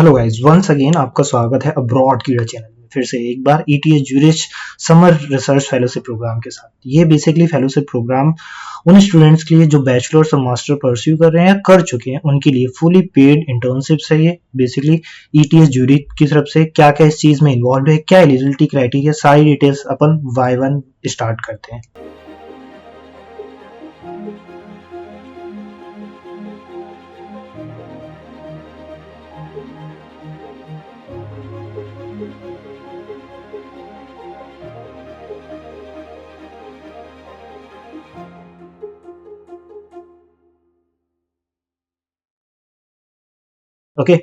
Hello guys, once again आपका स्वागत है अब्रॉड कीड़ा चैनल में फिर से एक बार ETH Zurich summer research fellowship programme के साथ। ये बेसिकली फेलोशिप प्रोग्राम उन स्टूडेंट्स के लिए जो बैचलर्स और मास्टर परस्यू कर रहे हैं या कर चुके हैं, उनके लिए फुली पेड इंटर्नशिप्स है। ये बेसिकली ईटीएस ज्यूरिच की तरफ से क्या क्या इस चीज में इन्वॉल्व है, क्या एलिजिबिलिटी क्राइटेरिया, सारी डिटेल्स अपन Y1 स्टार्ट करते हैं। ओके,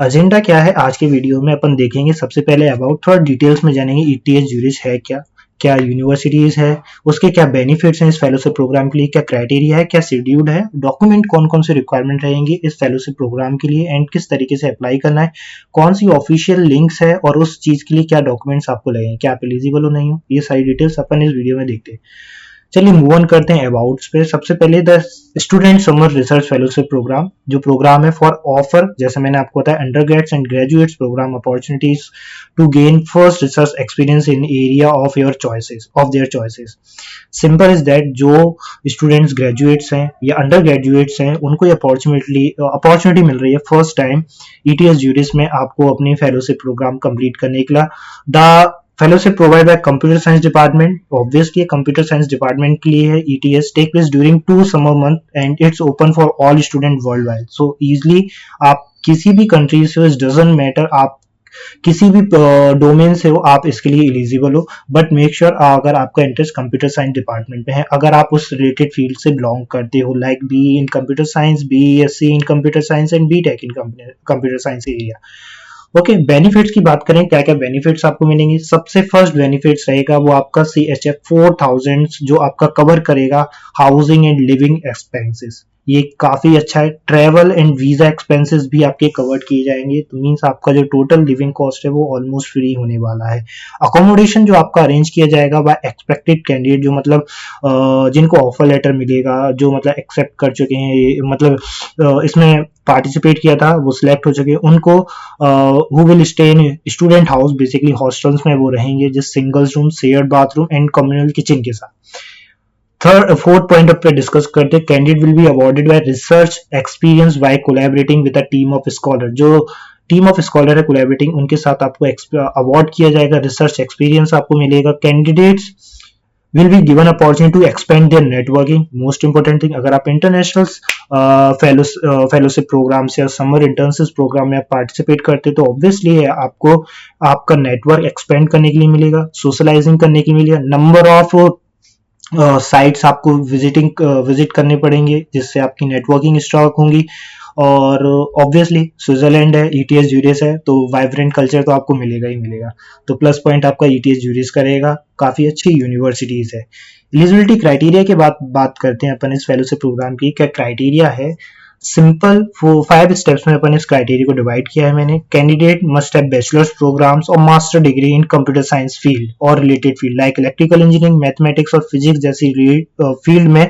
एजेंडा क्या है आज के वीडियो में अपन देखेंगे। सबसे पहले अबाउट थोड़ा डिटेल्स में जानेंगे ईटीएस ज्यूरिच है क्या, क्या यूनिवर्सिटीज है, उसके क्या बेनिफिट्स हैं इस फेलोशिप प्रोग्राम के लिए, क्या क्राइटेरिया है, क्या शेड्यूल है, डॉक्यूमेंट कौन कौन से रिक्वायरमेंट रहेंगे इस फेलोशिप प्रोग्राम के लिए एंड किस तरीके से अप्लाई करना है, कौन सी ऑफिशियल लिंक्स है और उस चीज के लिए क्या डॉक्यूमेंट्स आपको लगेंगे, क्या आप एलिजिबल हो नहीं हो, ये सारी डिटेल्स अपन इस वीडियो में देखते हैं। चलिए मूव ऑन करते हैं अबाउट्स पे। सबसे पहले the student summer research fellowship programme, जो प्रोग्राम है फॉर ऑफर, जैसे मैंने आपको बताया, under grades and graduates programme opportunities to gain first research experience in area of your choices of their choices. Simple is that जो students graduates हैं या under graduates हैं, उनको ये अपॉर्चुनिटी मिल रही है फर्स्ट टाइम ईटीएस ज्यूरिच में आपको अपनी फेलोशिप प्रोग्राम कंप्लीट करने के लिए। The fellowship provide by computer science department, obviously computer science department के लिए है। It's take place during 2 summer month and it's open for all student worldwide. So easily आप किसी भी कंट्री से हो, इट डजंट मैटर, आप किसी भी डोमेन से हो, आप इसके लिए एलिजिबल हो। बट मेक श्योर अगर आपका इंटरेस्ट कंप्यूटर साइंस डिपार्टमेंट में है, अगर आप उस रिलेटेड फील्ड से बिलोंग करते हो, like be in computer science, BSc in computer science and BTech in computer science area. Okay, benefits की बात करें, क्या क्या बेनिफिट्स आपको मिलेंगे। सबसे फर्स्ट बेनिफिट्स रहेगा वो आपका CHF 4000 जो आपका कवर करेगा हाउसिंग एंड लिविंग एक्सपेंसेस। ये काफी अच्छा है। ट्रेवल एंड वीजा एक्सपेंसेस भी आपके कवर्ड किए जाएंगे, तो मींस आपका जो टोटल लिविंग कॉस्ट है वो ऑलमोस्ट फ्री होने वाला है। अकोमोडेशन जो आपका अरेंज किया जाएगा बाय एक्सपेक्टेड कैंडिडेट, जो मतलब जिनको ऑफर लेटर मिलेगा, जो मतलब एक्सेप्ट कर चुके हैं, मतलब इसमें पार्टिसिपेट किया था, वो सिलेक्ट हो चुके, उनको who will stay in student house, basically hostels में वो रहेंगे, जिस single room, shared bathroom and communal kitchen के साथ। थर्ड फोर्थ पॉइंट पे डिस्कस करते हैं, candidate will be awarded bye research experience by collaborating with a team of scholar. जो टीम ऑफ स्कॉलर है कोलैबोरेटिंग, उनके साथ आपको अवार्ड किया जाएगा, रिसर्च एक्सपीरियंस आपको मिलेगा। Candidates will be given opportunity to expand their networking, most important thing। अगर आप इंटरनेशनल फेलोशिप प्रोग्राम से या समर इंटर्नशिप प्रोग्राम में पार्टिसिपेट करते तो ऑब्वियसली आपको आपका नेटवर्क एक्सपेंड करने के लिए मिलेगा, सोशलाइजिंग करने के लिए मिलेगा। नंबर ऑफ साइट्स आपको विजिट करने पड़ेंगे, जिससे आपकी नेटवर्किंग स्ट्रॉन्ग होंगी। और ऑब्वियसली स्विट्जरलैंड है, ईटीएस ज्यूरिच है, तो वाइब्रेंट कल्चर तो आपको मिलेगा ही मिलेगा। तो प्लस पॉइंट आपका ईटीएस ज्यूरिच करेगा। काफी अच्छी यूनिवर्सिटीज है। एलिजिबिलिटी क्राइटेरिया की बात करते हैं अपन इस फेलोशिप प्रोग्राम की। क्या क्राइटेरिया है? सिंपल 5 स्टेप्स में अपन इस क्राइटेरिया को डिवाइड किया है मैंने। Candidate must have bachelor's programmes और master degree in computer science field और related field like electrical engineering, mathematics और फिजिक्स जैसी फील्ड में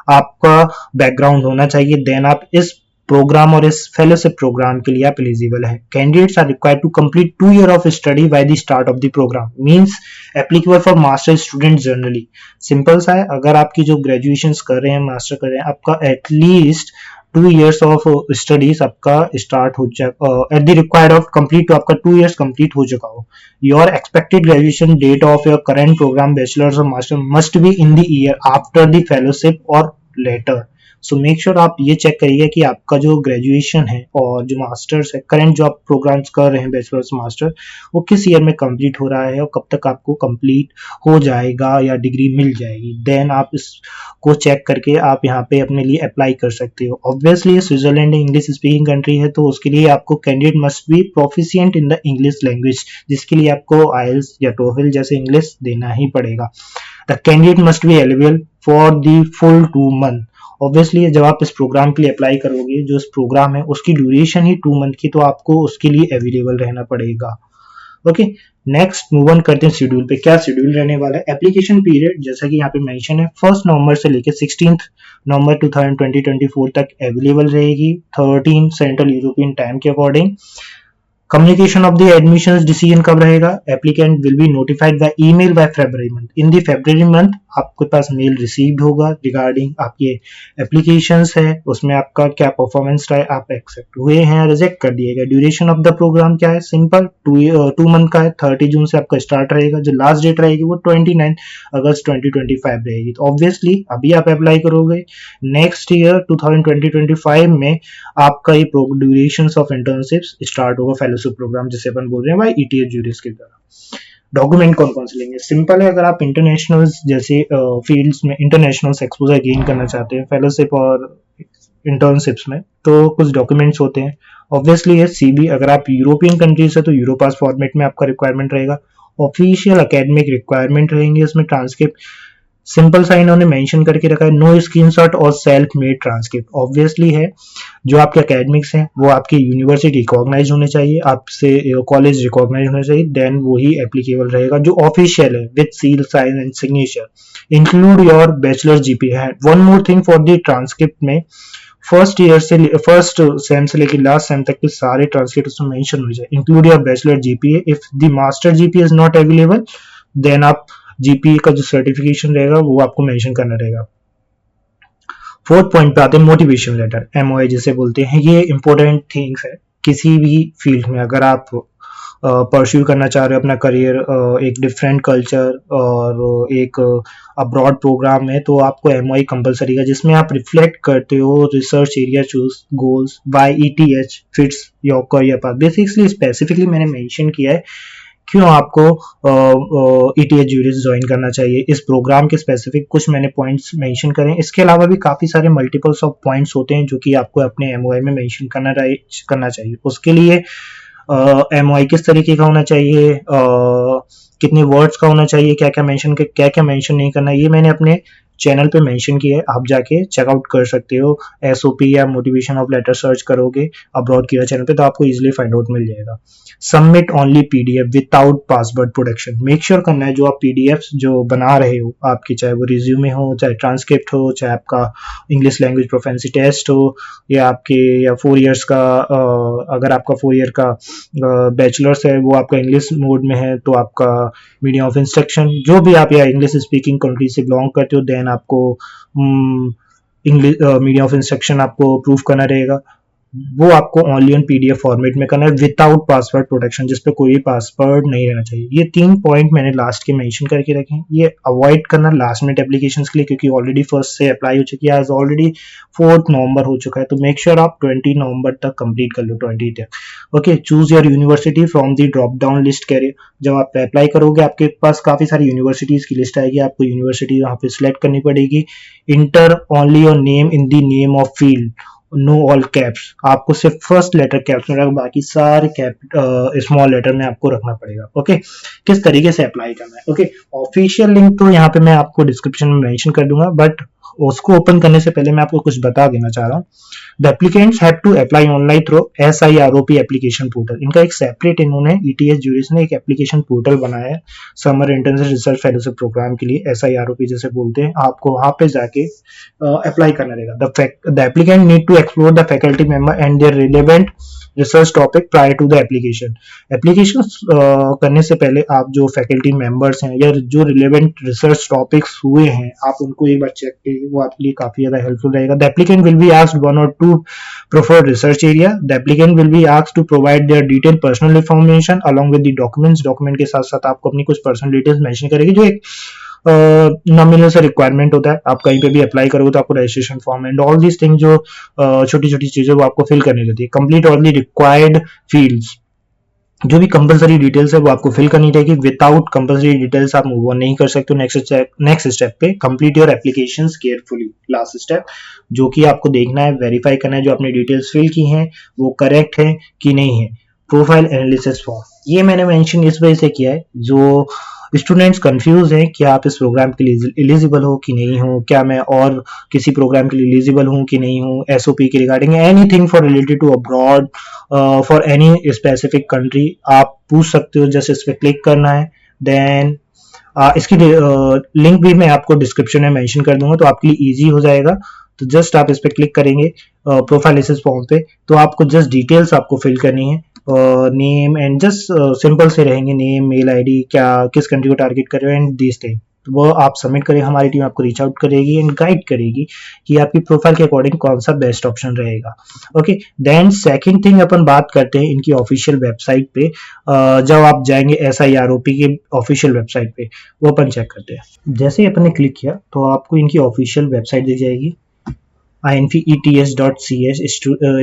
आपका बैकग्राउंड होना चाहिए। देन आप इस प्रोग्राम और इस फेलोशिप प्रोग्राम के लिए आप एलिजिबल है। Candidates are required to complete 2 year of study by the start of the programme, means applicable for master student generally. Simple सा है, अगर आपकी जो ग्रेजुएशन कर रहे हैं, मास्टर कर रहे हैं, आपका एटलीस्ट 2 years ऑफ स्टडीज आपका स्टार्ट हो जाए at the required of complete, तो आपका 2 years कंप्लीट हो चुका हो। Your expected graduation date of your current programme bachelor's और master must be in the year after the fellowship और लेटर। सो मेक श्योर आप ये चेक करिए कि आपका जो ग्रेजुएशन है और जो मास्टर्स है, करंट जो आप प्रोग्राम्स कर रहे हैं बैचलर्स मास्टर, वो किस ईयर में कंप्लीट हो रहा है और कब तक आपको कंप्लीट हो जाएगा या डिग्री मिल जाएगी। देन आप इसको चेक करके आप यहाँ पे अपने लिए अप्लाई कर सकते हो। Obviously Switzerland English speaking country है, तो उसके लिए आपको candidate must be proficient in the English language, जिसके लिए आपको आईएलटीएस या टोफल जैसे इंग्लिश देना ही पड़ेगा। The candidate must be available for the full 2 month। Obviously जब आप इस प्रोग्राम के लिए अप्लाई करोगे, जो इस प्रोग्राम है उसकी ड्यूरेशन ही 2 मंथ की, तो आपको उसके लिए अवेलेबल रहना पड़ेगा। ओके, नेक्स्ट मूव ऑन करते हैं शेड्यूल पे। क्या शेड्यूल रहने वाला है? एप्लीकेशन पीरियड जैसा कि यहाँ पे मेंशन है 1 नवंबर से लेकर 16 नवंबर 2024 तक अवेलेबल रहेगी, 13 सेंट्रल यूरोपियन टाइम के according. Communication of the admission decision कब रहेगा? Applicant will be notified by email by February month. In the February month आपके पास मेल रिसीव होगा रिगार्डिंग आपके एप्लीकेशंस है, उसमें आपका क्या परफॉर्मेंस रहा है, आप एक्सेप्ट हुए हैं, रिजेक्ट कर दिए गए। ड्यूरेशन ऑफ द प्रोग्राम क्या है? सिंपल 2 मंथ का है। 30 जून से आपका स्टार्ट रहेगा। जो लास्ट डेट रहेगी वो 29 अगस्त 2025 रहेगी। तो ऑब्वियसली अभी आप अप्लाई करोगे, नेक्स्ट ईयर 2020-25 में आपका ये ड्यूरेशन ऑफ इंटर्नशिप्स स्टार्ट होगा फेलोशिप प्रोग्राम, जिसे अपन बोल रहे हैं भाई ईटीएच ज्यूरिस की तरह। डॉक्यूमेंट कौन कौन से लेंगे? सिंपल है, अगर आप इंटरनेशनल जैसे फील्ड्स में इंटरनेशनल एक्सपोजर गेन करना चाहते हैं फेलोशिप और इंटर्नशिप्स में, तो कुछ डॉक्यूमेंट्स होते हैं। ऑब्वियसली है सीबी, अगर आप यूरोपियन कंट्रीज है तो यूरोपास फॉर्मेट में आपका रिक्वायरमेंट रहेगा। ऑफिशियल एकेडमिक रिक्वायरमेंट रहेंगे इसमें। ट्रांसक्रिप्ट सिंपल सा इन्होंने मेंशन करके रखा है, नो स्क्रीनशॉट और सेल्फ मेड ट्रांसक्रिप्ट। ऑब्वियसली है जो आपके एकेडमिक्स हैं वो आपकी यूनिवर्सिटी रिकॉग्नाइज होने चाहिए, आपसे कॉलेज रिकॉग्नाइज होने चाहिए, देन वो ही एप्लीकेबल रहेगा। जो ऑफिशियल है with seal sign and signature, include your bachelor GPA है। One more thing for the transcript में फर्स्ट सेम से लेकर लास्ट सेम तक के सारे ट्रांसक्रिप्ट उसमें मेंशन हो जाए, include your bachelor GPA. If the master GPA is not available then आप जीपीए का जो सर्टिफिकेशन रहेगा वो आपको मेंशन करना रहेगा। फोर्थ पॉइंट पे आते हैं मोटिवेशन लेटर, एमओए जिसे बोलते हैं। ये इंपॉर्टेंट थिंग्स है किसी भी फील्ड में। अगर आप परस्यू करना चाह रहे हो अपना करियर एक डिफरेंट कल्चर और एक अब्रॉड प्रोग्राम में, तो आपको एमओए कंपलसरी है, जिसमें आप रिफ्लेक्ट करते हो research area choose goals why ETH fits your career path. Basically specifically मैंने मेंशन किया है क्यों आपको ईटीएच ज्यूरिस ज्वाइन करना चाहिए। इस प्रोग्राम के स्पेसिफिक कुछ मैंने पॉइंट्स मेंशन करें। इसके अलावा भी काफी सारे मल्टीपल्स ऑफ पॉइंट्स होते हैं जो कि आपको अपने एमओए में मेंशन करना चाहिए। उसके लिए एमओए किस तरीके का होना चाहिए, कितने वर्ड्स का होना चाहिए, क्या क्या मेंशन नहीं करना, ये मैंने अपने चैनल पे मेंशन किया है, आप जाके चेकआउट कर सकते हो। एसओपी या मोटिवेशन ऑफ लेटर सर्च करोगे अब्रॉड किया चैनल पे तो आपको इजीली फाइंड आउट मिल जाएगा। Submit only PDF without password protection. Make sure करना है जो आप पीडीएफ जो बना रहे हो आपकी, चाहे वो रिज्यूमे हो, चाहे ट्रांसक्रिप्ट हो, चाहे आपका इंग्लिश लैंग्वेज प्रोफेंसी टेस्ट हो, या आपके या 4 इयर्स का अगर आपका 4 ईयर का बैचलर्स है वो आपका इंग्लिश मोड में है तो आपका मीडियम ऑफ इंस्ट्रक्शन, जो भी आप या इंग्लिश स्पीकिंग कंट्री से बिलोंग करते हो, देन आपको इंग्लिश मीडियम ऑफ इंस्ट्रक्शन आपको प्रूफ करना रहेगा। वो आपको ओनली ऑन पीडीएफ फॉर्मेट में करना है विदाउट पासवर्ड प्रोटेक्शन, जिसपे कोई पासवर्ड नहीं रहना चाहिए। ये 3 पॉइंट मैंने लास्ट के मेंशन करके रखे हैं। ये अवॉइड करना लास्ट मिनट एप्लीकेशंस के लिए, क्योंकि ऑलरेडी फर्स्ट से अप्लाई हो चुकी है, आज ऑलरेडी 4 नवंबर हो चुका है, तो मेक श्योर आप 20 नवंबर तक कंप्लीट कर लो, 20 तक। Okay, choose your university from the drop down list career. जब आप अप्लाई करोगे आपके पास काफी सारी यूनिवर्सिटीज की लिस्ट आएगी, आपको यूनिवर्सिटी वहां पे सिलेक्ट करनी पड़ेगी। Inter only your name in the name of field, know all caps, आपको सिर्फ फर्स्ट लेटर कैप्स में रखना, बाकी सारे कैप स्मॉल लेटर में आपको रखना पड़ेगा। ओके, किस तरीके से अप्लाई करना है। ओके, ऑफिशियल लिंक तो यहाँ पे मैं आपको डिस्क्रिप्शन में मेंशन कर दूंगा, बट उसको ओपन करने से पहले मैं आपको कुछ बता देना चाह रहा हूँ। The applicants have to apply online through SIROP application portal. इनका एक सेपरेट इन्होंने ईटीएच ज्यूरिस ने एक एप्लीकेशन पोर्टल बनाया है summer internship research fellowship programme के लिए, SIROP जैसे बोलते हैं। आपको वहां पे जाके अप्लाई करना रहेगा। The applicant need to explore the faculty member and their relevant research topic prior to the application. Application करने से पहले आप जो फैकल्टी मेंबर्स हैं या जो रिलेवेंट रिसर्च टॉपिक्स हुए हैं आप उनको एक बार चेक कीजिए, वो आपके लिए काफी ज्यादा हेल्पफुल रहेगा। The applicant will be asked 1 or 2 preferred research area. The applicant will be asked to provide their detailed personal information along with the documents. Document के साथ साथ आपको अपनी कुछ पर्सनल डिटेल्स मेंशन करेगी, जो एक नॉमिनल सा रिक्वायरमेंट होता है। आप कहीं पे भी अप्लाई करोगे तो आपको registration form and all this thing जो छोटी छोटी चीजें वो आपको फिल करनी रहती है। Complete all the required fields, जो भी कंपलसरी डिटेल्स है वो आपको फिल करनी रहेगी। विदाउट कंपलसरी डिटेल्स आप मूव ऑन नहीं कर सकते। नेक्स्ट स्टेप पे complete your applications carefully, last step जो कि आपको देखना है, वेरीफाई करना है जो आपने डिटेल्स फिल की हैं वो करेक्ट है कि नहीं है। प्रोफाइल एनालिसिस फॉर्म, ये मैंने मेंशन इस वजह से किया है जो स्टूडेंट्स कंफ्यूज हैं कि आप इस प्रोग्राम के लिए एलिजिबल हो कि नहीं हो, क्या मैं और किसी प्रोग्राम के लिए एलिजिबल हूं कि नहीं हूं, एसओपी के regarding anything for related to abroad for any specific country आप पूछ सकते हो। जस्ट इस पे क्लिक करना है, देन इसकी लिंक भी मैं आपको डिस्क्रिप्शन में मेंशन कर दूंगा तो आपके लिए इजी हो जाएगा। तो जस्ट आप इस पे क्लिक करेंगे प्रोफाइल एनालिसिस फॉर्म पे, तो आपको जस्ट डिटेल्स आपको फिल करनी है। नेम एंड जस्ट सिंपल से रहेंगे, नेम, मेल आईडी, क्या किस कंट्री को टारगेट कर रहे हो एंड दिस थिंग। तो वो आप सबमिट करें, हमारी टीम आपको रीच आउट करेगी एंड गाइड करेगी कि आपकी प्रोफाइल के अकॉर्डिंग कौन सा बेस्ट ऑप्शन रहेगा। ओके, देन सेकंड थिंग अपन बात करते हैं इनकी ऑफिशियल वेबसाइट पे। जब आप जाएंगे SIROP के ऑफिशियल वेबसाइट पे, वो अपन चेक करते हैं। जैसे ही अपन ने क्लिक किया तो आपको इनकी ऑफिशियल वेबसाइट दिख जाएगी, infets.ch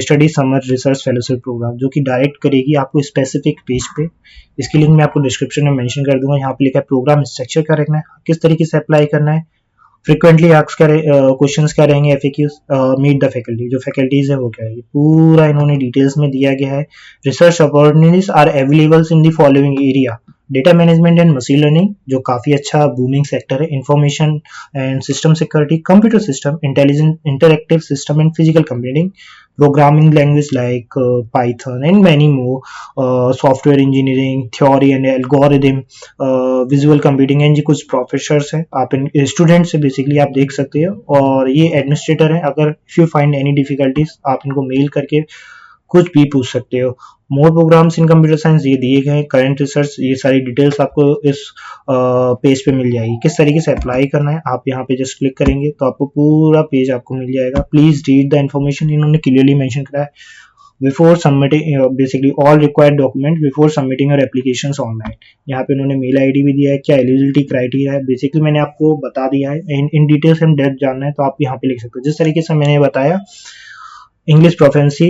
study summer research fellowship programme, जो कि डायरेक्ट करेगी आपको स्पेसिफिक पेज पे। इसकी लिंक मैं आपको डिस्क्रिप्शन में मेंशन कर दूंगा। यहाँ पे लिखा है प्रोग्राम स्ट्रक्चर क्या रखना है, किस तरीके से अप्लाई करना है, फ्रिक्वेंटली आस्क्ड क्वेश्चंस क्या रहेंगे, FAQs, मीट द फैकल्टी, जो फैकल्टीज है वो क्या है, पूरा इन्होंने डिटेल्स में दिया गया है। Research opportunities are available in the following area, data management and machine learning, जो काफी अच्छा बूमिंग सेक्टर है, information and system security, computer system, intelligent interactive system and physical computing, programming language like Python and many more, software engineering, theory and algorithm, visual computing and जी कुछ professors हैं, आप इन student से basically आप देख सकते हो। और ये एडमिनिस्ट्रेटर हैं, अगर if you find any difficulties आप इनको मेल करके कुछ भी पूछ सकते हो। मोर प्रोग्राम्स इन कंप्यूटर साइंस ये दिए गए हैं, करंट रिसर्च, ये सारी डिटेल्स आपको इस पेज पे मिल जाएगी। किस तरीके से अप्लाई करना है, आप यहाँ पे जस्ट क्लिक करेंगे तो आपको पूरा पेज आपको मिल जाएगा। प्लीज रीड द इन्फॉर्मेशन, इन्होंने क्लियरली मेंशन करा है, before submitting basically all required document before submitting your applications online. यहाँ पे उन्होंने मेल आईडी भी दिया है, क्या एलिजिबिलिटी क्राइटेरिया है, बेसिकली मैंने आपको बता दिया है। इन डिटेल्स एंड डेप्थ जानना है तो आप यहाँ पे लिख सकते हो, जिस तरीके से मैंने बताया। English proficiency,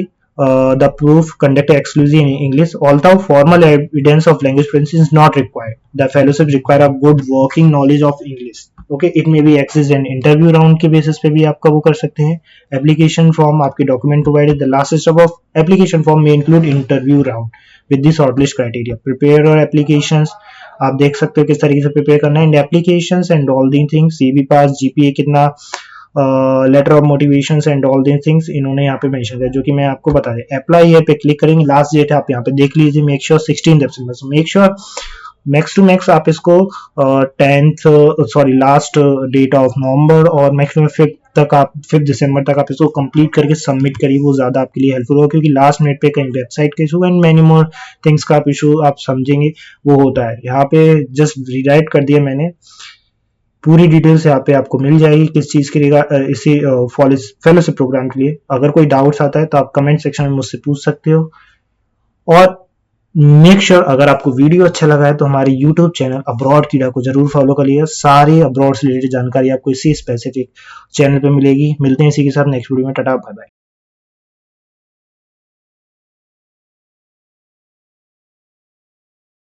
the proof conducted exclusively in English, although formal evidence of language proficiency is not required. The fellowship require a good working knowledge of English. Okay, it may be accessed in interview round के basis पे भी आपका वो कर सकते हैं। Application form, आपके document provided, the last step of application form may include interview round with the shortlist criteria. Prepare your applications, आप देख सकते हो किस तरीके से प्रिपेयर करना है, and applications and all the things, CB pass, GPA कितना, letter of motivation and all these things इन्होंने यहाँ पे मेंशन किया, जो कि मैं आपको बता दें। अप्लाई है पे क्लिक करेंगे, लास्ट डेट है आप यहाँ पे देख लीजिए, make sure 16 December, make sure max to max आप इसको 10th last date of November और मैक्सिमम 5th दिसंबर तक आप इसको कंप्लीट करके सबमिट करिए, वो ज्यादा आपके लिए हेल्पफुल होगा, क्योंकि लास्ट मिनट पे कहीं वेबसाइट का issue and many more things का इशू आप समझेंगे वो होता है। यहाँ पे जस्ट रीराइट कर दिया मैंने, पूरी डिटेल्स यहाँ पे आपको मिल जाएगी किस चीज के लिए, इसी फेलोशिप प्रोग्राम के लिए। अगर कोई डाउट्स आता है तो आप कमेंट सेक्शन में मुझसे पूछ सकते हो। और मेक श्योर अगर आपको वीडियो अच्छा लगा है तो हमारे यूट्यूब चैनल अब्रॉड कीड़ा को जरूर फॉलो करिए, सारी अब्रॉड से रिलेटेड जानकारी आपको इसी स्पेसिफिक चैनल पे मिलेगी। मिलते हैं इसी के साथ नेक्स्ट वीडियो में, टाटा बाय बाय।